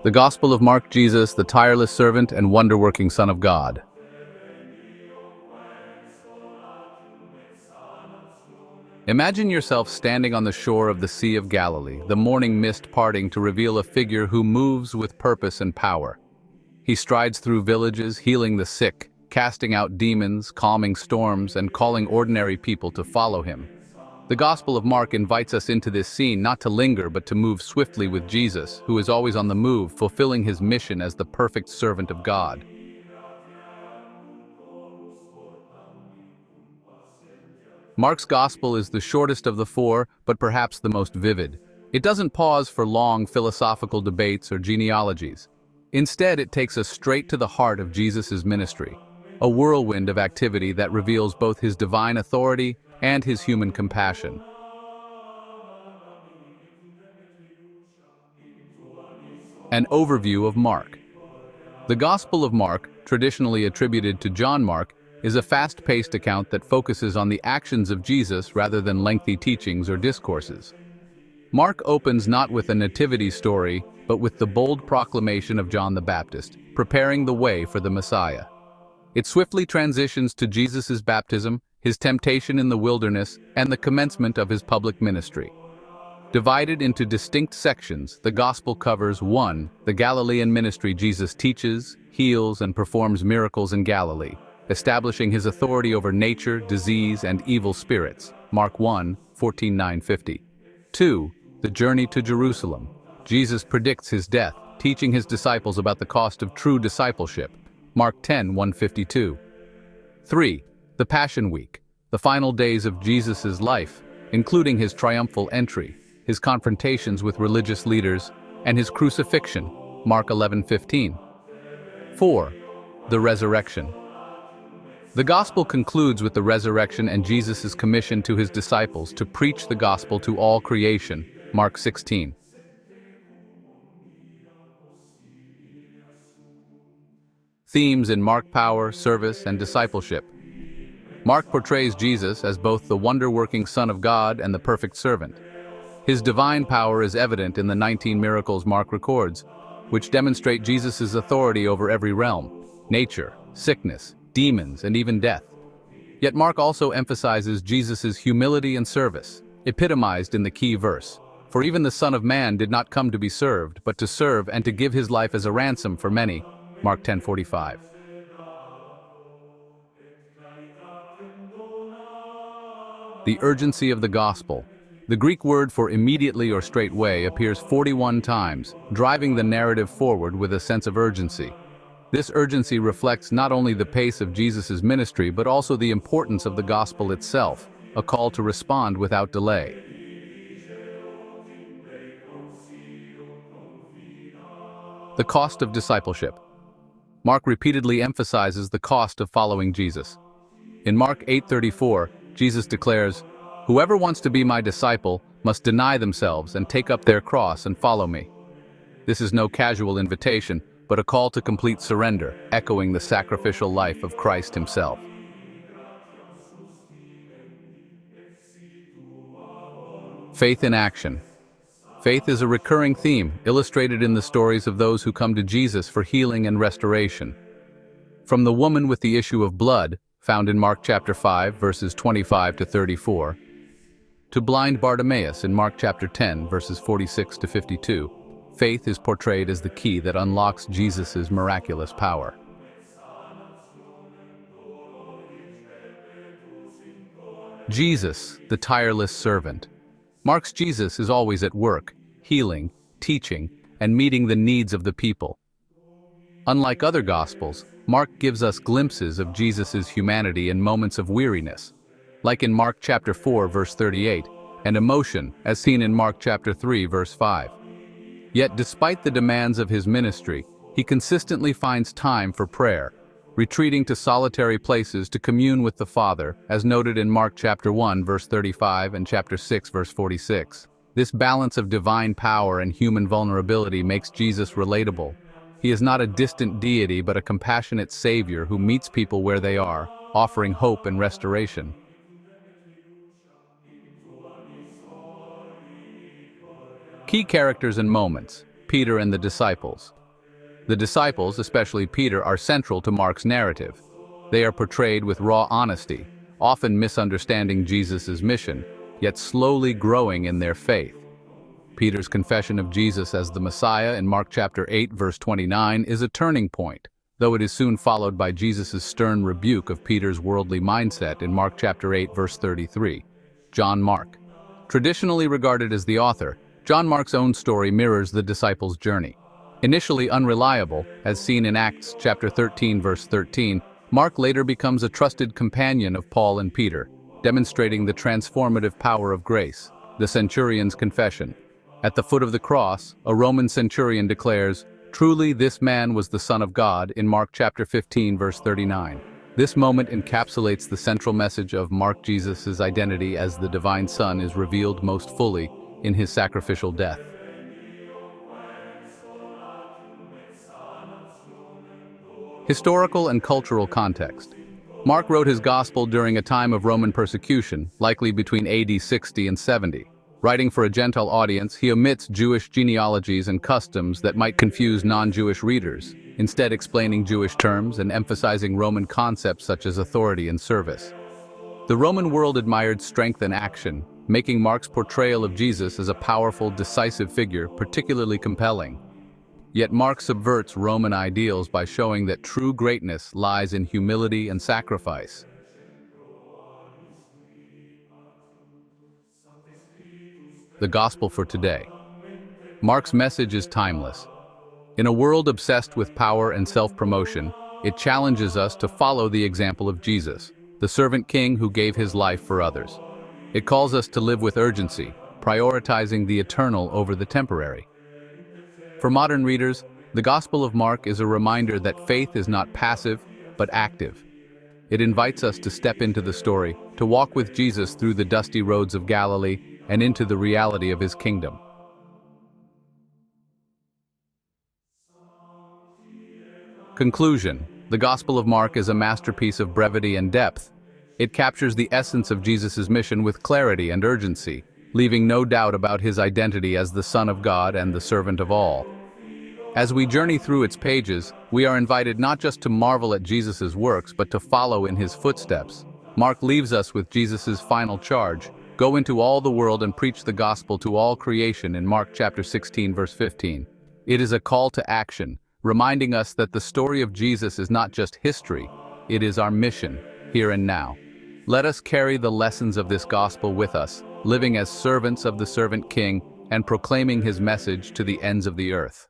The Gospel of Mark. Jesus, the tireless servant and wonder-working Son of God. Imagine yourself standing on the shore of the Sea of Galilee, the morning mist parting to reveal a figure who moves with purpose and power. He strides through villages, healing the sick, casting out demons, calming storms, and calling ordinary people to follow him. The Gospel of Mark invites us into this scene not to linger but to move swiftly with Jesus, who is always on the move, fulfilling his mission as the perfect servant of God. Mark's Gospel is the shortest of the four, but perhaps the most vivid. It doesn't pause for long philosophical debates or genealogies. Instead, it takes us straight to the heart of Jesus' ministry, a whirlwind of activity that reveals both his divine authority and his human compassion. An overview of Mark. The Gospel of Mark, traditionally attributed to John Mark, is a fast-paced account that focuses on the actions of Jesus rather than lengthy teachings or discourses. Mark opens not with a nativity story, but with the bold proclamation of John the Baptist, preparing the way for the Messiah. It swiftly transitions to Jesus' baptism, his temptation in the wilderness, and the commencement of his public ministry. Divided into distinct sections, the Gospel covers 1. The Galilean ministry. Jesus teaches, heals, and performs miracles in Galilee, establishing his authority over nature, disease, and evil spirits. Mark 1:14-50. 2. The journey to Jerusalem. Jesus predicts his death, teaching his disciples about the cost of true discipleship. Mark 10:152. 3. The Passion Week, the final days of Jesus' life, including his triumphal entry, his confrontations with religious leaders, and his crucifixion. Mark 11:15. 4. The Resurrection. The Gospel concludes with the resurrection and Jesus' commission to his disciples to preach the gospel to all creation. Mark 16. Themes in Mark: power, service, and discipleship. Mark portrays Jesus as both the wonder-working Son of God and the perfect servant. His divine power is evident in the 19 miracles Mark records, which demonstrate Jesus' authority over every realm, nature, sickness, demons, and even death. Yet Mark also emphasizes Jesus' humility and service, epitomized in the key verse, "For even the Son of Man did not come to be served, but to serve and to give his life as a ransom for many." Mark 10:45. The urgency of the Gospel. The Greek word for immediately or straightway appears 41 times, driving the narrative forward with a sense of urgency. This urgency reflects not only the pace of Jesus' ministry but also the importance of the Gospel itself, a call to respond without delay. The cost of discipleship. Mark repeatedly emphasizes the cost of following Jesus. In Mark 8:34, Jesus declares, "Whoever wants to be my disciple must deny themselves and take up their cross and follow me." This is no casual invitation, but a call to complete surrender, echoing the sacrificial life of Christ himself. Faith in action. Faith is a recurring theme, illustrated in the stories of those who come to Jesus for healing and restoration. From the woman with the issue of blood, found in Mark chapter 5, verses 25-34, to blind Bartimaeus in Mark chapter 10, verses 46-52, faith is portrayed as the key that unlocks Jesus' miraculous power. Jesus, the tireless servant. Mark's Jesus is always at work, healing, teaching, and meeting the needs of the people. Unlike other Gospels, Mark gives us glimpses of Jesus' humanity in moments of weariness, like in Mark chapter 4, verse 38, and emotion, as seen in Mark chapter 3, verse 5. Yet despite the demands of his ministry, he consistently finds time for prayer, retreating to solitary places to commune with the Father, as noted in Mark chapter 1, verse 35 and chapter 6, verse 46. This balance of divine power and human vulnerability makes Jesus relatable. He is not a distant deity but a compassionate Savior who meets people where they are, offering hope and restoration. Key characters and moments. Peter and the disciples. The disciples, especially Peter, are central to Mark's narrative. They are portrayed with raw honesty, often misunderstanding Jesus' mission, yet slowly growing in their faith. Peter's confession of Jesus as the Messiah in Mark chapter 8, verse 29 is a turning point, though it is soon followed by Jesus' stern rebuke of Peter's worldly mindset in Mark chapter 8, verse 33. John Mark. Traditionally regarded as the author, John Mark's own story mirrors the disciples' journey. Initially unreliable, as seen in Acts chapter 13, verse 13, Mark later becomes a trusted companion of Paul and Peter, demonstrating the transformative power of grace. The centurion's confession. At the foot of the cross, a Roman centurion declares, "Truly this man was the Son of God," in Mark chapter 15, verse 39. This moment encapsulates the central message of Mark. Jesus' identity as the divine Son is revealed most fully in his sacrificial death. Historical and cultural context. Mark wrote his gospel during a time of Roman persecution, likely between AD 60 and 70. Writing for a Gentile audience, he omits Jewish genealogies and customs that might confuse non-Jewish readers, instead explaining Jewish terms and emphasizing Roman concepts such as authority and service. The Roman world admired strength and action, making Mark's portrayal of Jesus as a powerful, decisive figure particularly compelling. Yet Mark subverts Roman ideals by showing that true greatness lies in humility and sacrifice. The gospel for today. Mark's message is timeless. In a world obsessed with power and self-promotion, it challenges us to follow the example of Jesus, the servant king who gave his life for others. It calls us to live with urgency, prioritizing the eternal over the temporary. For modern readers, the Gospel of Mark is a reminder that faith is not passive, but active. It invites us to step into the story, to walk with Jesus through the dusty roads of Galilee and into the reality of his kingdom. Conclusion. The Gospel of Mark is a masterpiece of brevity and depth. It captures the essence of Jesus' mission with clarity and urgency, leaving no doubt about his identity as the Son of God and the servant of all. As we journey through its pages, we are invited not just to marvel at Jesus' works, but to follow in his footsteps. Mark leaves us with Jesus' final charge: go into all the world and preach the gospel to all creation, in Mark chapter 16, verse 15. It is a call to action, reminding us that the story of Jesus is not just history, it is our mission, here and now. Let us carry the lessons of this gospel with us, living as servants of the servant king and proclaiming his message to the ends of the earth.